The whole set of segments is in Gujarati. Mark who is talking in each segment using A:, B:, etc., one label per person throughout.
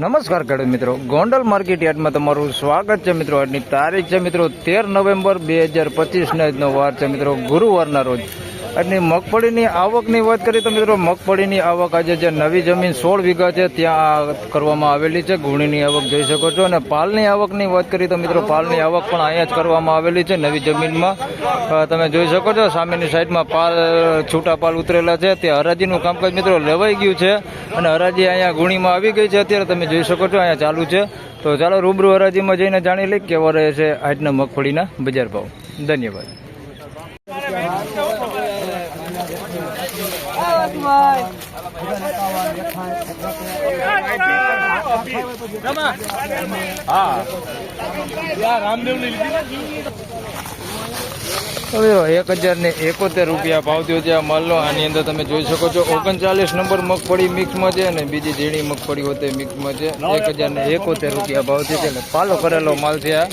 A: નમસ્કાર ખેડૂત મિત્રો, ગોંડલ માર્કેટ યાર્ડમાં તમારું સ્વાગત છે મિત્રો. આજની તારીખ છે મિત્રો 13 નવેમ્બર 2025 ના આજનો વાર છે મિત્રો ગુરુવારના રોજ. આજની મગફળીની આવકની વાત કરીએ તો મિત્રો મગફળીની આવક આજે જે નવી જમીન 16 વીઘા છે ત્યાં કરવામાં આવેલી છે. ઘૂણીની આવક જોઈ શકો છો. અને પાલની આવકની વાત કરીએ તો મિત્રો પાલની આવક પણ અહીંયા જ કરવામાં આવેલી છે નવી જમીનમાં. તમે જોઈ શકો છો સામેની સાઈડમાં પાલ છૂટા પાલ ઉતરેલા છે. ત્યાં હરાજીનું કામકાજ મિત્રો લેવાઈ ગયું છે અને હરાજી અહીંયા ગુણીમાં આવી ગઈ છે. અત્યારે તમે જોઈ શકો છો અહીંયા ચાલુ છે. તો ચાલો રૂબરૂ હરાજીમાં જઈને જાણી લઈએ કેવા રહે છે આજના મગફળીના બજાર ભાવ. ધન્યવાદ. હવે 1071 રૂપિયા ભાવ થયો છે આ માલનો. આની અંદર તમે જોઈ શકો છો 39 નંબર મગફળી મિક્સમાં છે અને બીજી ઝીણી મગફળી હોતે મિક્સમાં છે. 1071 રૂપિયા ભાવ થયો છે. પાલો કરેલો માલ છે આ.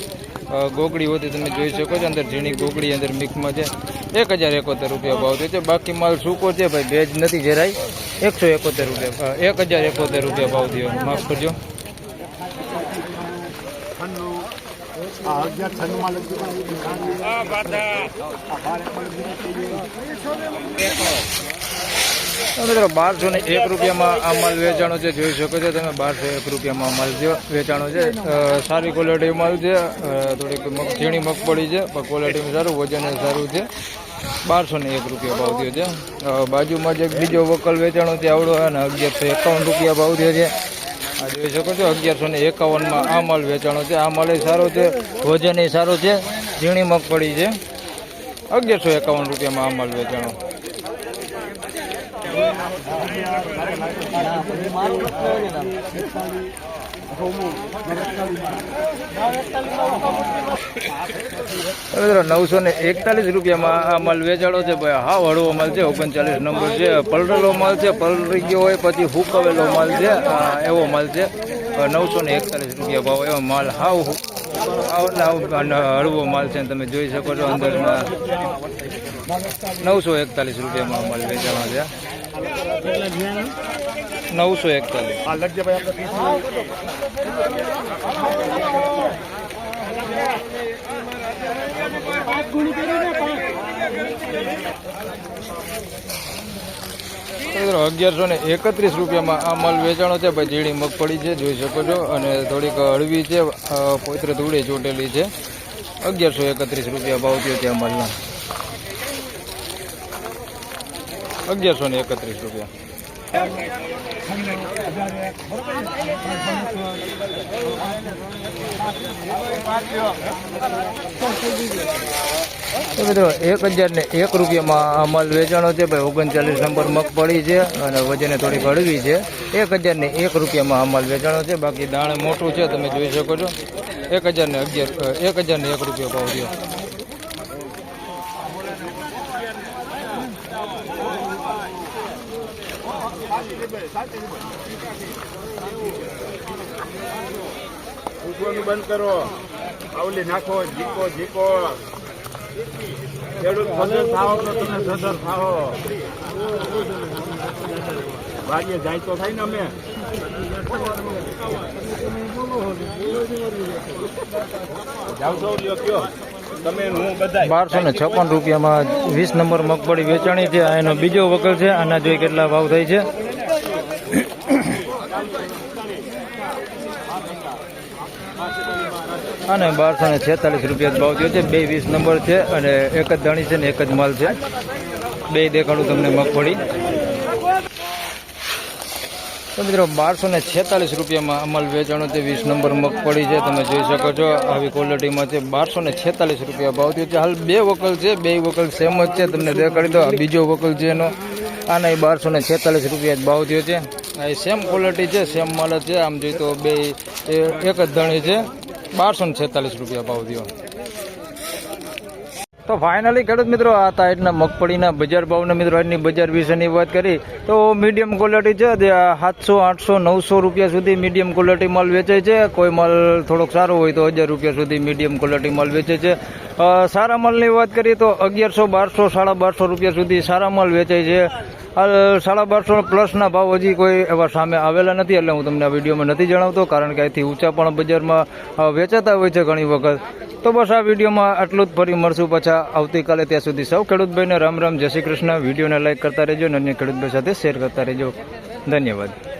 A: ગોગડી હોતી તમે જોઈ શકો છો, અંદર ઝીણી ગોગડી અંદર મિક્સમાં છે. 1071 રૂપિયા ભાવ થયો છે. બાકી માલ સૂકો છે ભાઈ, ભેજ નથી જરાય. 171 રૂપિયા 1071 રૂપિયા ભાવ થયો. માફ કરજો. મિત્રો 1201 રૂપિયામાં આ માલ વેચાણો છે. જોઈ શકો છો તમે 1201 રૂપિયામાં માલ વેચાણો છે. સારી ક્વોલિટી માલ છે. થોડીક ઝીણી મગફળી છે પણ ક્વોલિટીમાં સારું, વજન સારું છે. 1201 રૂપિયા ભાવ થયો છે. બાજુમાં જે બીજો વકલ વેચાણો છે આવડો અને 1151 રૂપિયા ભાવ થયો છે. આ જોઈ શકો છો 1151માં આ માલ વેચાણો છે. આ માલ સારો છે, વજન સારો છે, ઝીણી મગફળી છે. 1151 રૂપિયામાં આ માલ વેચાણો. મિત્રો 941 રૂપિયામાં આ માલ વેચાણો છે ભાઈ. હાવ હળવો માલ છે. 39 નંબર છે. પલરેલો માલ છે, પલરી ગયો હોય પછી હુકાવેલો માલ છે, એવો માલ છે. 941 રૂપિયા ભાવ એવો માલ. હાવ હળવો માલ છે. તમે જોઈ શકો છો અંદરમાં 941 રૂપિયામાં માલ વેચાણો છે. 1131 રૂપિયામાં આ માલ વેચાણો છે ભાઈ. ઝીણી મગફળી છે જોઈ શકો છો અને થોડીક હળવી છે, પોતરે ધૂળી ચોટેલી છે. 1131 રૂપિયા ભાવ થયો છે આ માલના. 1131 રૂપિયા. મિત્રો 1001 રૂપિયામાં આ માલ વેચાણો છે ભાઈ. 39 નંબર મગફળી છે અને વજને થોડીક હળવી છે. 1001 રૂપિયામાં આ માલ વેચાણો છે. બાકી દાણે મોટું છે તમે જોઈ શકો છો. 1001 રૂપિયા ભાવ થયો.
B: ઉઠવાનું બંધ કરો, આવલી નાખો, જીકો જીકો. ખેડૂત સદર થાઓ તો તમે સદર થાઓ. ભાગ્ય જાય તો થાય ને. અમે જાવ છો લ્યો કયો તમે હું બધા.
A: 1256 રૂપિયામાં 20 નંબર મગફળી વેચાણી છે. આ એનો બીજો વકલ છે. આના જોઈ કેટલા ભાવ થાય છે. અને 1246 રૂપિયા ભાવ થયો છે. 20 નંબર છે અને એક જ દાણી છે ને એક જ માલ છે. બે દેખાડું તમને મગફળી. તો મિત્રો 1246 રૂપિયામાં અમલ વેચાણો છે. 20 નંબર મગફળી છે તમે જોઈ શકો છો. આવી ક્વોલિટીમાં છે. 1246 રૂપિયા ભાવ થયો છે. હાલ બે વકલ છે, બે વકલ સેમ જ છે. તમને દેખાડી દો. આ બીજો વકલ છે એનો. આના 1246 રૂપિયા જ ભાવ થયો છે. આ સેમ ક્વોલિટી છે, સેમ માલ જ છે. આમ જોઈ તો બે એક જ ધણી છે. 1246 રૂપિયા ભાવ થયો. તો ફાઇનલી ખેડૂત મિત્રો આ હતા આજના મગફળીના બજાર ભાવના. મિત્રો આજની બજાર વિશેની વાત કરી તો મીડિયમ ક્વોલિટી છે. 700, 800, 900 રૂપિયા સુધી મીડિયમ ક્વોલિટી માલ વેચાય છે. કોઈ માલ થોડોક સારો હોય તો 1000 રૂપિયા સુધી મીડિયમ ક્વોલિટી માલ વેચે છે. સારા માલની વાત કરીએ તો 1100, 1200, 1250 રૂપિયા સુધી સારા માલ વેચાય છે. 1250 પ્લસના ભાવ હજી કોઈ એવા સામે આવેલા નથી, એટલે હું તમને આ વિડીયોમાં નથી જણાવતો, કારણ કે અહીંથી ઊંચા પણ બજારમાં વેચાતા હોય છે ઘણી વખત. તો બસ આ વિડીયોમાં આટલું જ. ફરી મળશું પાછા આવતીકાલે. ત્યાં સુધી સૌ ખેડૂતભાઈને રામ રામ, જય શ્રી કૃષ્ણ. વિડીયોને લાઇક કરતા રહેજો અને અન્ય ખેડૂતભાઈ સાથે શેર કરતા રહેજો. ધન્યવાદ.